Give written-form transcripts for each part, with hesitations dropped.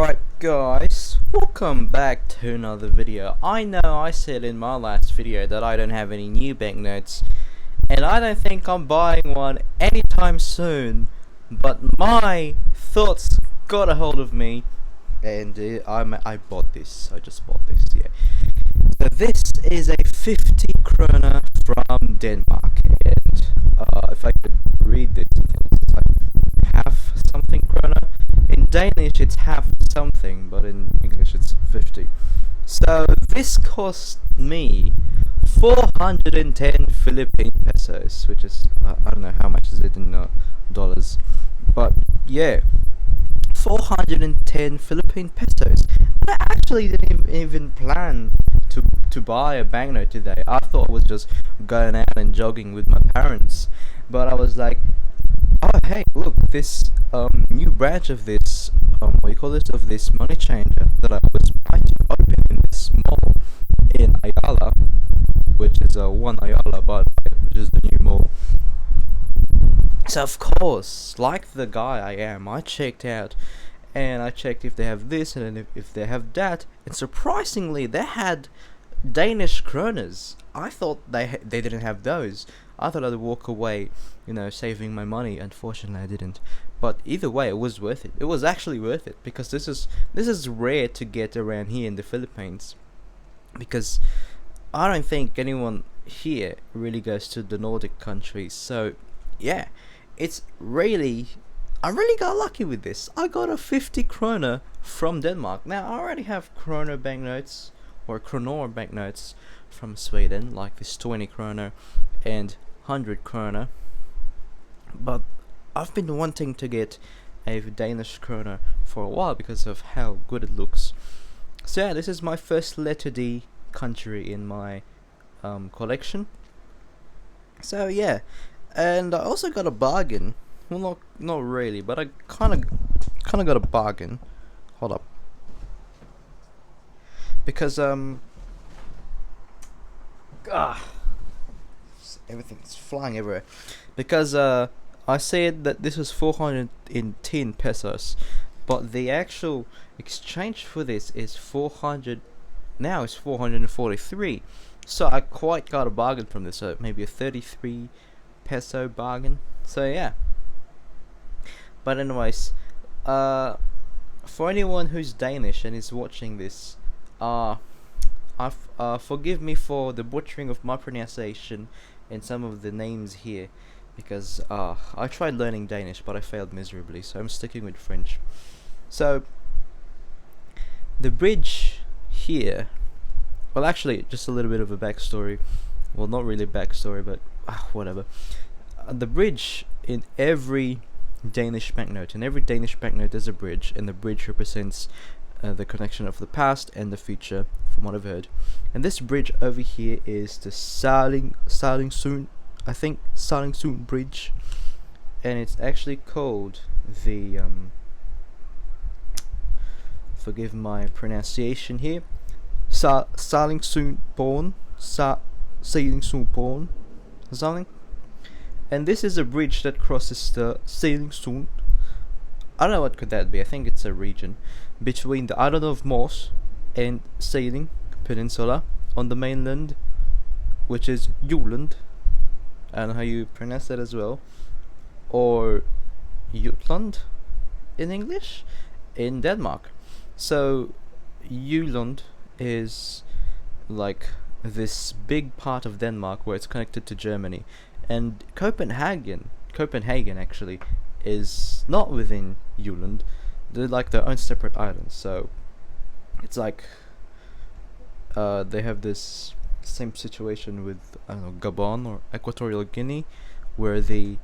Alright guys, welcome back to another video. I know I said in my last video that I don't have any new banknotes, and I don't think I'm buying one anytime soon, but my thoughts got a hold of me, and I bought this. I just bought this, yeah. So this is a 50 kroner from Denmark, and if I could read this, I think it's like half something kroner. In Danish it's half something, but in English it's 50. So this cost me 410 Philippine pesos, which is, I don't know how much is it in dollars, but yeah, 410 Philippine pesos. And I actually didn't even plan to buy a banknote today. I thought I was just going out and jogging with my parents, but I was like, oh hey, look, this new branch of this what you call this, of this money changer that I was about to open in this mall in Ayala, which is one Ayala, but which is the new mall. So of course, like the guy I am, I checked out and I checked if they have this and if they have that, and surprisingly they had Danish kroners. I thought they didn't have those. I thought I'd walk away, you know, saving my money. Unfortunately, I didn't. But either way, it was worth it. It was actually worth it, because this is rare to get around here in the Philippines. Because I don't think anyone here really goes to the Nordic countries. So yeah, I really got lucky with this. I got a 50 kroner from Denmark. Now I already have kroner banknotes or kronor banknotes from Sweden, like this 20 kroner and 100 kroner, but I've been wanting to get a Danish kroner for a while because of how good it looks. So yeah, this is my first letter D country in my collection. So yeah, and I also got a bargain. Well, not really, but I kind of got a bargain. Hold up. Because everything's flying everywhere. Because I said that this was 410 pesos, but the actual exchange for this is 400. Now it's 443. So I quite got a bargain from this. So maybe a 33 peso bargain. So yeah. But anyways, for anyone who's Danish and is watching this, forgive me for the butchering of my pronunciation and some of the names here, because I tried learning Danish but I failed miserably, so I'm sticking with French. So the bridge here, well, actually just a little bit of a backstory. Well, not really backstory, but whatever. The bridge in every Danish banknote, there's a bridge, and the bridge represents the connection of the past and the future, from what I've heard. And this bridge over here is the Salingsund Bridge, and it's actually called the forgive my pronunciation here, Salingsund something. And this is a bridge that crosses the Salingsund. I don't know what could that be. I think it's a region between the island of Mors and Sailing Peninsula on the mainland, which is Jutland. I don't know how you pronounce that as well, or Jutland in English, in Denmark. So Jutland is like this big part of Denmark where it's connected to Germany, and Copenhagen actually is not within Jutland. They're like their own separate islands. So it's like they have this same situation with, I don't know, Gabon or Equatorial Guinea, where the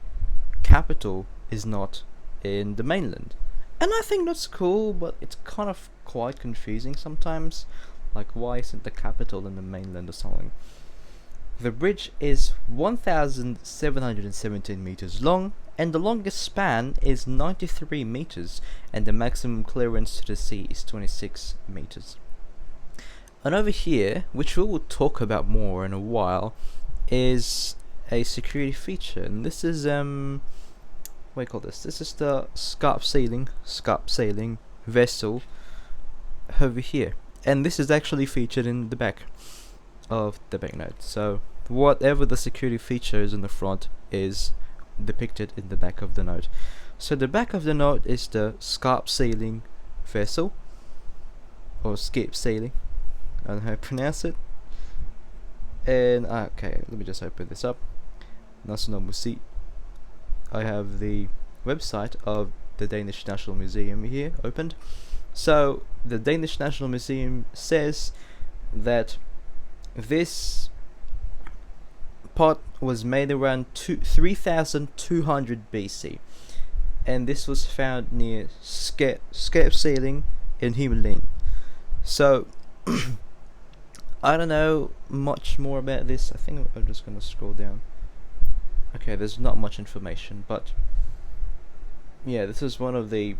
capital is not in the mainland. And I think that's cool, but it's kind of quite confusing sometimes. Like, why isn't the capital in the mainland or something? The bridge is 1,717 meters long, and the longest span is 93 meters, and the maximum clearance to the sea is 26 meters. And over here, which we will talk about more in a while, is a security feature, and this is what do you call this? This is the scarp sailing vessel over here, and this is actually featured in the back of the banknote. So whatever the security feature is in the front is depicted in the back of the note. So the back of the note is the scarp sailing vessel, or skip sailing, I don't know how to pronounce it. And okay, let me just open this up. National Museum. I have the website of the Danish National Museum here opened. So the Danish National Museum says that this pot was made around 3200 BC, and this was found near Skeppsalen in Himmelin. So I don't know much more about this. I think I'm just gonna scroll down. Okay, there's not much information, but yeah, this is one of the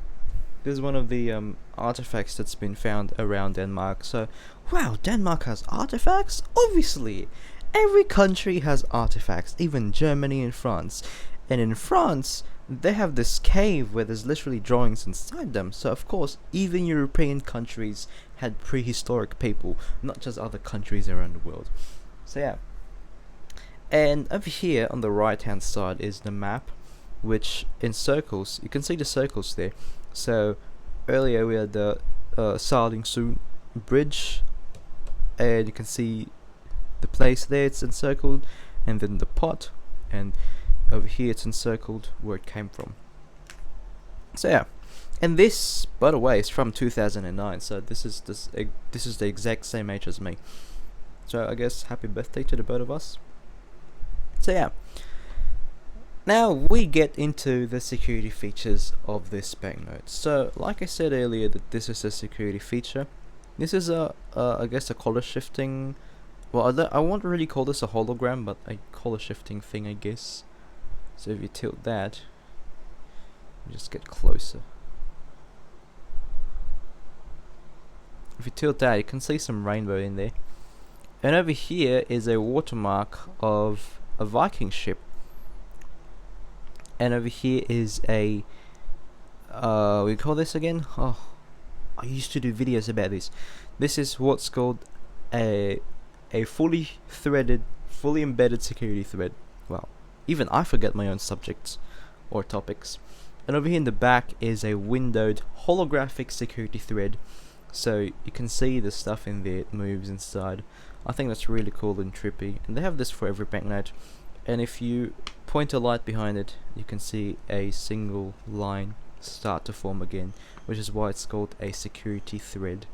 artifacts that's been found around Denmark. So wow, Denmark has artifacts? Obviously every country has artifacts, even Germany and France. And in France they have this cave where there's literally drawings inside them. So of course even European countries had prehistoric people, not just other countries around the world. So yeah. And over here on the right hand side is the map, which in circles, you can see the circles there. So earlier we had the Sardingsund bridge, and you can see the place there, it's encircled, and then the pot, and over here it's encircled where it came from. So yeah, and this, by the way, is from 2009. So this is the exact same age as me. So I guess happy birthday to the both of us. So yeah, now we get into the security features of this banknote. So like I said earlier, that this is a security feature. This is I guess a color shifting, well, I won't really call this a hologram, but a color shifting thing, I guess. So if you tilt that, you just get closer. If you tilt that, you can see some rainbow in there. And over here is a watermark of a Viking ship. And over here is a we call this again? Oh, I used to do videos about this. This is what's called a fully threaded, fully embedded security thread. Well, even I forget my own subjects or topics. And over here in the back is a windowed holographic security thread. So you can see the stuff in there, it moves inside. I think that's really cool and trippy, and they have this for every banknote. And if you point a light behind it, you can see a single line start to form again, which is why it's called a security thread,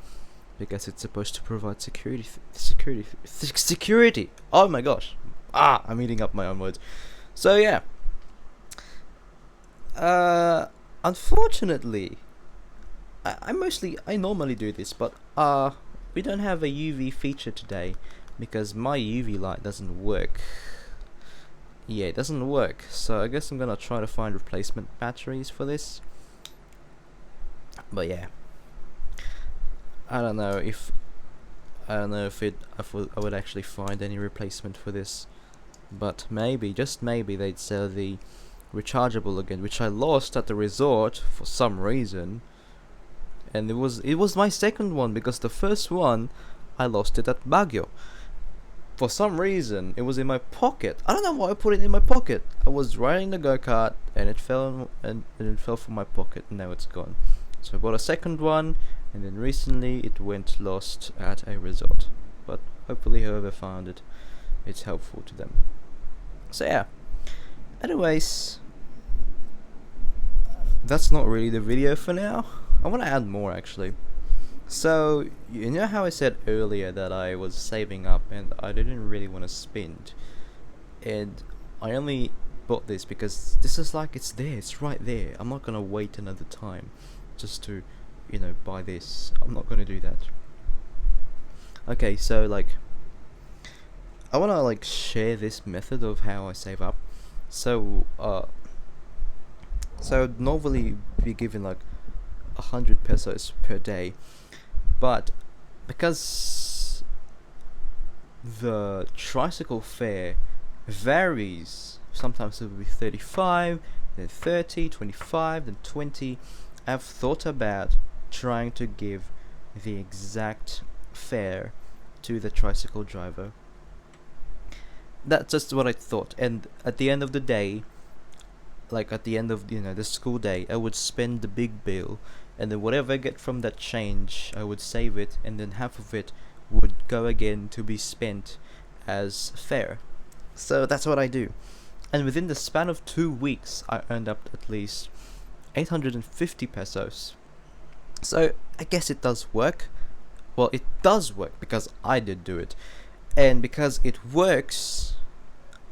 because it's supposed to provide security. Security. Oh my gosh! I'm eating up my own words. So yeah. Unfortunately, I normally do this, but we don't have a UV feature today because my UV light doesn't work. Yeah, it doesn't work. So I guess I'm gonna try to find replacement batteries for this. But yeah, I don't know if I would actually find any replacement for this. But maybe, just maybe, they'd sell the rechargeable again, which I lost at the resort for some reason. And it was my second one, because the first one I lost it at Baguio. For some reason it was in my pocket. I don't know why I put it in my pocket. I was riding the go-kart and it fell from my pocket, and now it's gone. So I bought a second one, and then recently it went lost at a resort. But hopefully whoever found it, it's helpful to them. So yeah. Anyways, that's not really the video for now. I want to add more actually. So you know how I said earlier that I was saving up and I didn't really want to spend, and I only bought this because this is like, it's there, it's right there. I'm not gonna wait another time just to, buy this. I'm not gonna do that. Okay, so like, I wanna like share this method of how I save up. So so I'd normally be given like 100 pesos per day, but because the tricycle fare varies, sometimes it will be 35, then 30, 25, then 20. I've thought about trying to give the exact fare to the tricycle driver. That's just what I thought. And at the end of the day, like at the end of the school day, I would spend the big bill, and then whatever I get from that change, I would save it, and then half of it would go again to be spent as fare. So that's what I do. And within the span of 2 weeks, I earned up at least 850 pesos. So I guess it does work. Well, it does work because I did do it. And because it works,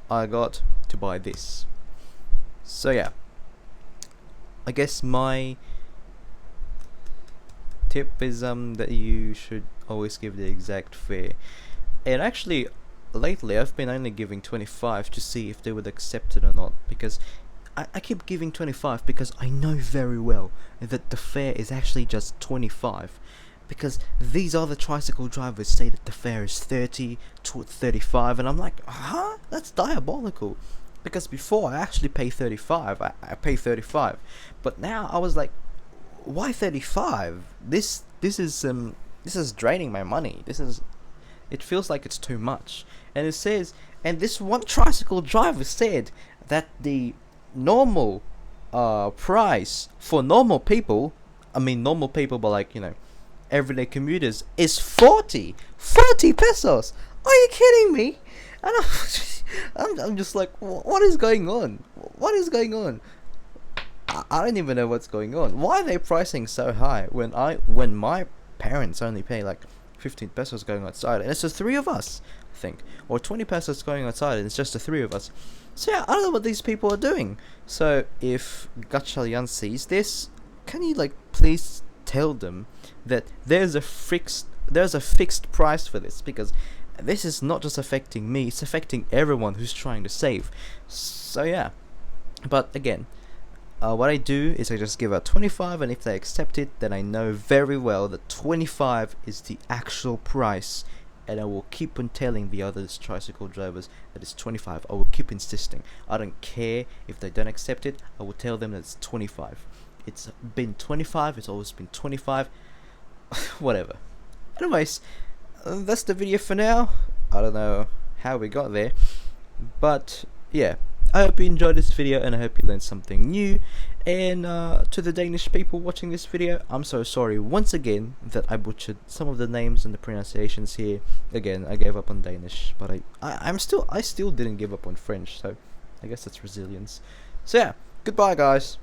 I got to buy this. So yeah, I guess my tip is that you should always give the exact fare. And actually, lately I've been only giving 25 to see if they would accept it or not, because I keep giving 25 because I know very well that the fare is actually just 25. Because these other tricycle drivers say that the fare is 30 to 35, and I'm like, huh? That's diabolical. Because before I actually pay 35, I pay 35, but now I was like, why 35? This is draining my money. It feels like it's too much. And it says, and this one tricycle driver said that the normal price for normal people, I mean normal people, but like everyday commuters, is 40 pesos. Are you kidding me? And I'm just like, what is going on? What is going on? I don't even know what's going on. Why are they pricing so high when my parents only pay like 15 pesos going outside, and it's the three of us, I think, or 20 pesos going outside, and it's just the three of us. So yeah, I don't know what these people are doing. So if Gatchalian sees this, can you please tell them that there's a fixed price for this, because this is not just affecting me, it's affecting everyone who's trying to save. So yeah, but again, what I do is I just give out 25, and if they accept it, then I know very well that 25 is the actual price, and I will keep on telling the other tricycle drivers that it's 25. I will keep insisting. I don't care if they don't accept it. I will tell them that it's 25. It's been 25. It's always been 25. Whatever. Anyways, that's the video for now. I don't know how we got there, but yeah, I hope you enjoyed this video, and I hope you learned something new. And to the Danish people watching this video, I'm so sorry once again that I butchered some of the names and the pronunciations here. Again, I gave up on Danish, but I still didn't give up on French, so I guess that's resilience. So yeah, goodbye guys.